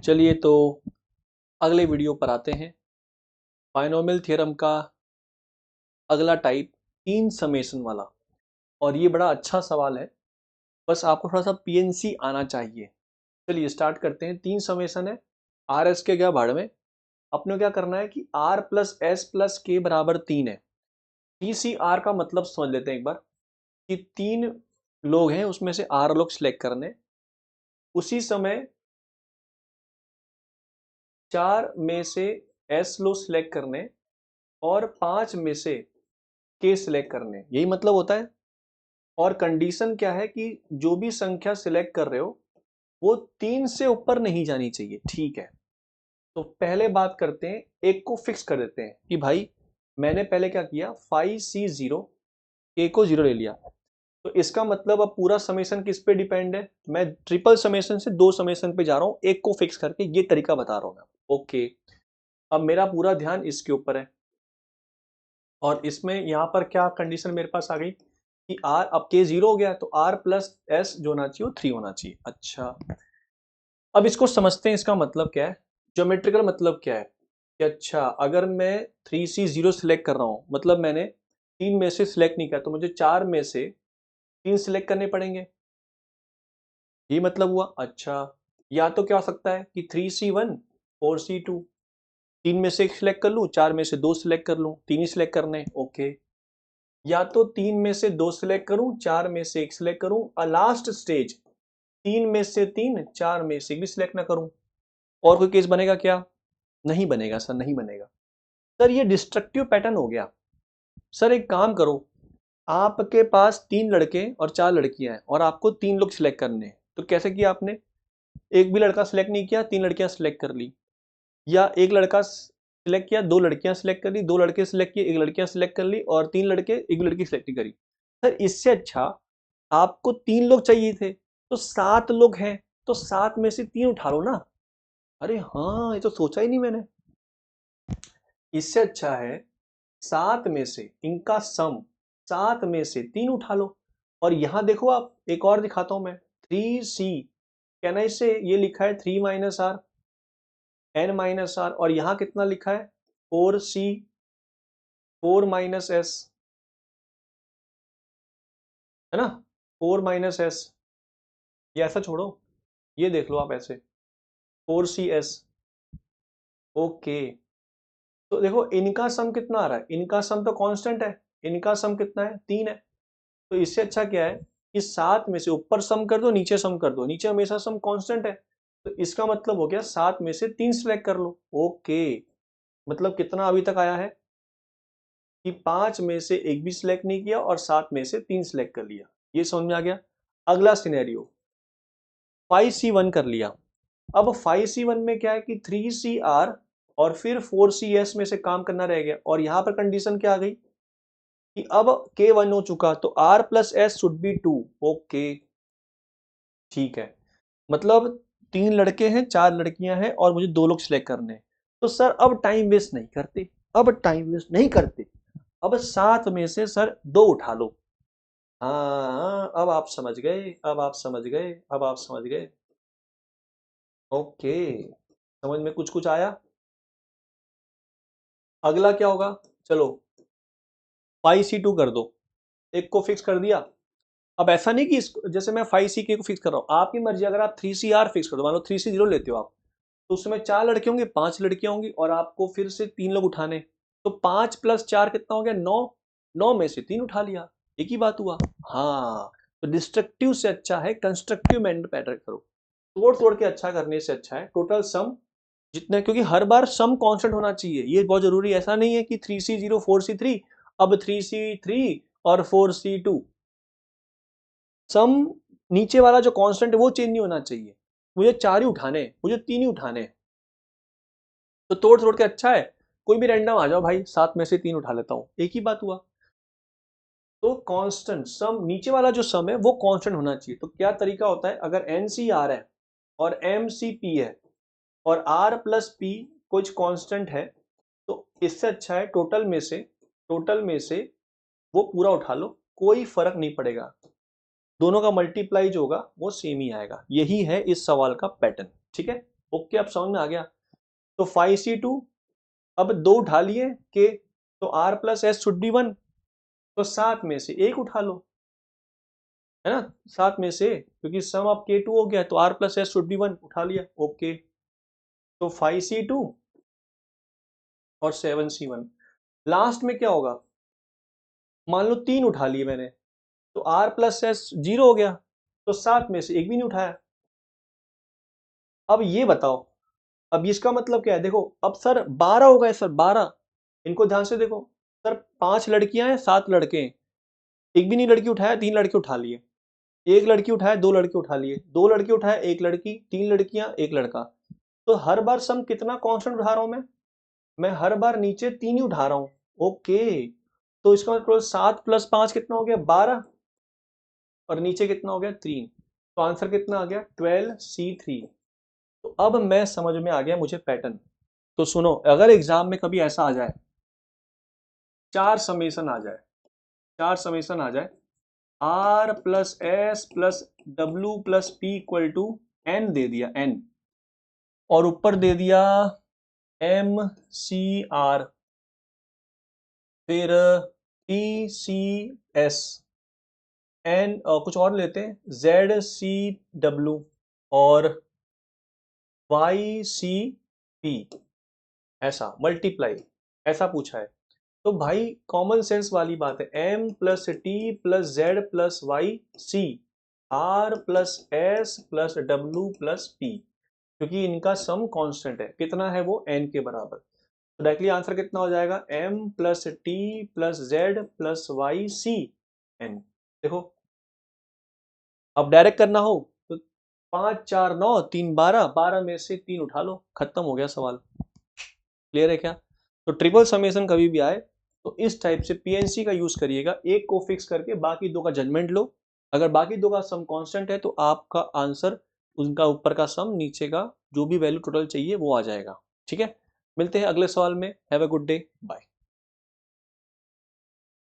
चलिए तो अगले वीडियो पर आते हैं। बायनोमियल थ्योरम का अगला टाइप 3 समेशन वाला, और ये बड़ा अच्छा सवाल है। बस आपको थोड़ा सा पीएनसी आना चाहिए। चलिए स्टार्ट करते हैं। 3 समेशन है, आर एस के क्या भाड़ में। अपने को क्या करना है कि आर प्लस एस प्लस के बराबर 3 है। TCR का मतलब समझ लेते हैं एक बार कि 3 लोग हैं, उसमें से आर लोग सिलेक्ट करने, उसी समय 4 में से एस लोग सिलेक्ट करने और 5 में से के सिलेक्ट करने, यही मतलब होता है। और कंडीशन क्या है कि जो भी संख्या सिलेक्ट कर रहे हो वो 3 से ऊपर नहीं जानी चाहिए। ठीक है, तो पहले बात करते हैं, एक को फिक्स कर देते हैं कि भाई मैंने पहले क्या किया, 5C0 के को 0 ले लिया। तो इसका मतलब अब पूरा समेशन किस पे डिपेंड है। मैं ट्रिपल समेशन से 2 समेशन पे जा रहा हूं, एक को फिक्स करके, ये तरीका बता रहा हूं मैं। ओके, अब मेरा पूरा ध्यान इसके ऊपर है। और इसमें यहां पर क्या कंडीशन मेरे पास आ गई कि आर, अब के 0 हो गया तो आर प्लस एस जो होना चाहिए वो 3 होना चाहिए। अच्छा, अब इसको समझते हैं, इसका मतलब क्या है, ज्योमेट्रिकल मतलब क्या है कि अच्छा अगर मैं 3C0 सिलेक्ट कर रहा हूं, मतलब मैंने 3 में से सिलेक्ट नहीं किया, तो मुझे 4 में से 3 सिलेक्ट करने पड़ेंगे, ये मतलब हुआ। अच्छा, या तो क्या हो सकता है कि 3C1 4C2, 3 में से 1 सिलेक्ट कर लूं, 4 में से 2 सिलेक्ट कर लूं, 3 ही सिलेक्ट करने। ओके, या तो 3 में से 2 सिलेक्ट करूं, 4 में से 1 सिलेक्ट करूं, और लास्ट स्टेज 3 में से 3, 4 में से 1 भी सिलेक्ट ना करूं। और कोई केस बनेगा क्या? नहीं बनेगा सर, नहीं बनेगा सर, ये डिस्ट्रक्टिव पैटर्न हो गया। सर एक काम करो, आपके पास 3 लड़के और 4 लड़कियां हैं और आपको 3 लोग सिलेक्ट करने हैं, तो कैसे किया आपने? एक भी लड़का सिलेक्ट नहीं किया, 3 लड़कियां सिलेक्ट कर ली। या एक लड़का सिलेक्ट किया, 2 लड़कियां सिलेक्ट कर ली, 2 लड़के सिलेक्ट किए, 1 लड़कियां सिलेक्ट कर ली, और 3 लड़के 1 लड़की सिलेक्ट नहीं करी। सर इससे अच्छा आपको 3 लोग चाहिए थे तो 7 लोग हैं, तो 7 में से 3 उठा लो ना। अरे हाँ, ये तो सोचा ही नहीं मैंने। इससे अच्छा है 7 में से इनका सम, 7 में से 3 उठा लो। और यहां देखो, आप एक और दिखाता हूं मैं, 3C, कहना इससे ये लिखा है 3 minus R N minus R, और यहां कितना लिखा है 4C 4 माइनस एस, है ना, 4 माइनस एस। ये ऐसा छोड़ो, ये देख लो आप ऐसे 4CS। ओके, तो देखो इनका सम कितना आ रहा है, इनका सम तो कांस्टेंट है, इनका सम कितना है 3 है। तो इससे अच्छा क्या है कि 7 में से ऊपर सम कर दो, नीचे सम कर दो, नीचे हमेशा सम कांस्टेंट है। तो इसका मतलब हो गया 7 में से 3 सिलेक्ट कर लो। ओके, मतलब कितना अभी तक आया है कि 5 में से 1 भी सिलेक्ट नहीं किया और 7 में से 3 सिलेक्ट कर लिया। ये समझ में आ गया। अगला सिनेरियो, 5C1 कर लिया। अब 5C1 में क्या है कि 3CR और फिर 4CS में से काम करना रह गया, और यहां पर कंडीशन क्या आ गई कि अब K1 हो चुका, तो R plus S should be 2। Okay, ठीक है, मतलब 3 लड़के हैं, 4 लड़कियां हैं, और मुझे 2 लोग सिलेक्ट करने हैं। तो सर अब टाइम वेस्ट नहीं करते, अब टाइम वेस्ट नहीं करते, अब 7 में से सर 2 उठा लो। हाँ, अब आप समझ गए, अब आप समझ गए, अब आप समझ गए। ओके, समझ में कुछ कुछ आया। अगला क्या होगा, चलो 5C2 कर दो, एक को फिक्स कर दिया। अब ऐसा नहीं कि जैसे मैं 5CK को फिक्स कर रहा हूं, आपकी मर्जी, अगर आप 3CR फिक्स कर दो, मान लो 3C0 लेते हो आप, तो उसमें 4 लड़के होंगे, 5 लड़कियां होंगी, और आपको फिर से 3 लोग उठाने। तो 5 प्लस 4 कितना हो गया, 9। 9 में से 3 उठा लिया, एक ही बात हुआ। हाँ, तो डिस्ट्रक्टिव से अच्छा है कंस्ट्रक्टिव मैथड पैटर्न करो। तोड़ तोड़ के अच्छा करने से अच्छा है टोटल सम जितना, क्योंकि हर बार सम कांस्टेंट होना चाहिए, ये बहुत जरूरी है। ऐसा नहीं है कि 3C0 4C3, अब 3C3 और 4C2, सम नीचे वाला जो कांस्टेंट है वो चेंज नहीं होना चाहिए। मुझे 4 ही उठाने, मुझे 3 ही उठाने, तो तोड़ तोड़ के अच्छा है कोई भी रैंडम आ जाओ भाई, 7 में से 3 उठा लेता हूं, एक ही बात हुआ। तो कांस्टेंट सम, नीचे वाला जो सम है वो कांस्टेंट होना चाहिए। तो क्या तरीका होता है, अगर NCR है और MCP है और R प्लस P कुछ कांस्टेंट है, तो इससे अच्छा है टोटल में से वो पूरा उठा लो, कोई फर्क नहीं पड़ेगा, दोनों का मल्टीप्लाई जो होगा वो सेम ही आएगा। यही है इस सवाल का पैटर्न। ठीक है, ओके, अब समझ में आ गया। तो 5c2, अब 2 उठा लिए के, तो r plus S should be 1, तो 7 में से 1 उठा लो, है ना, 7 में से, क्योंकि सम ऑफ k2 हो गया, तो r plus S should be 1 उठा लिया, ओके। तो 5c2 और 7c1, लास्ट में क्या होगा, मान लो 3 उठा लिए मैंने, तो r प्लस एस 0 हो गया, तो 7 में से 1 भी नहीं उठाया। अब ये बताओ, अब इसका मतलब क्या है, देखो अब सर 12 हो गए, सर 12, इनको ध्यान से देखो, सर 5 लड़कियां हैं 7 लड़के हैं, एक भी नहीं लड़की उठाया, 3 लड़के उठा लिए, एक लड़की उठाया, 2 लड़के उठा लिए, 2 लड़के उठाए, एक लड़की, 3 लड़कियां, एक लड़का। तो हर बार सम कितना कांस्टेंट उठा रहा हूं मैं हर बार नीचे 3 ही उठा रहा हूं, ओके। तो इसका मतलब 7 प्लस 5 कितना हो गया, 12, और नीचे कितना हो गया, 3। तो आंसर कितना आ गया, 12c3। तो अब मैं समझ में आ गया मुझे पैटर्न। तो सुनो, अगर एग्जाम में कभी ऐसा आ जाए, 4 समेसन आ जाए, 4 समेसन आ जाए, r plus S plus W plus P equal to N दे दिया, एन, और ऊपर दे दिया एम सी आर, फिर टी सी एस, एन कुछ और लेते हैं, जेड सी डब्ल्यू, और वाई सी पी, ऐसा मल्टीप्लाई, ऐसा पूछा है। तो भाई कॉमन सेंस वाली बात है, M plus T plus Z plus Y C, R plus S plus W plus P, क्योंकि इनका सम कांस्टेंट है, कितना है वो, एन के बराबर। तो डायरेक्टली आंसर कितना हो जाएगा, M plus T plus Z plus Y C N. देखो, अब डायरेक्ट करना हो तो 5 4 9 3 12, 12 में से 3 उठा लो, खत्म हो गया सवाल। क्लियर है क्या? तो ट्रिपल समेशन कभी भी आए तो इस टाइप से पीएनसी का यूज करिएगा, एक को फिक्स करके बाकी दो का जजमेंट लो। अगर बाकी दो का सम कांस्टेंट है तो आपका आंसर, उनका ऊपर का सम, नीचे का जो भी वैल्यू टोटल चाहिए वो आ जाएगा। ठीक है, मिलते हैं अगले सवाल में। Have a good day, bye.